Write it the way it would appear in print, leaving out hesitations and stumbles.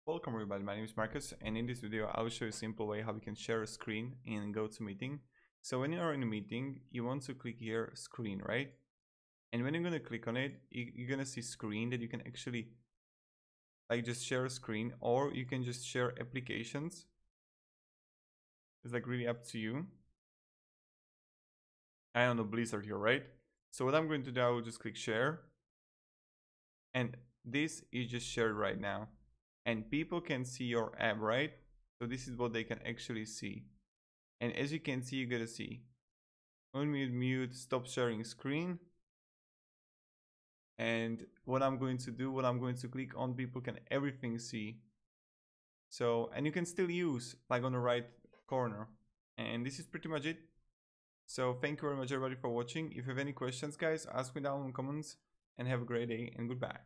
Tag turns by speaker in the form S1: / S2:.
S1: Welcome everybody, my name is Marcus, and in this video I will show you a simple way how we can share a screen in GoToMeeting. So when you are in a meeting, you want to click here screen, right? And when you're going to click on it, you're going to see screen that you can actually like just share a screen, or you can just share applications. It's like really up to you. I am on the Blizzard here, right? So what I'm going to do, I will just click share, and this is just shared right now. And people can see your app, right? So this is what they can actually see. And as you can see, you gotta see unmute, mute, stop sharing screen. And what I'm going to do, what I'm going to click on, people can everything see. So, and you can still use like on the right corner. And this is pretty much it. So thank you very much everybody for watching. If you have any questions, guys, ask me down in the comments, and have a great day and goodbye.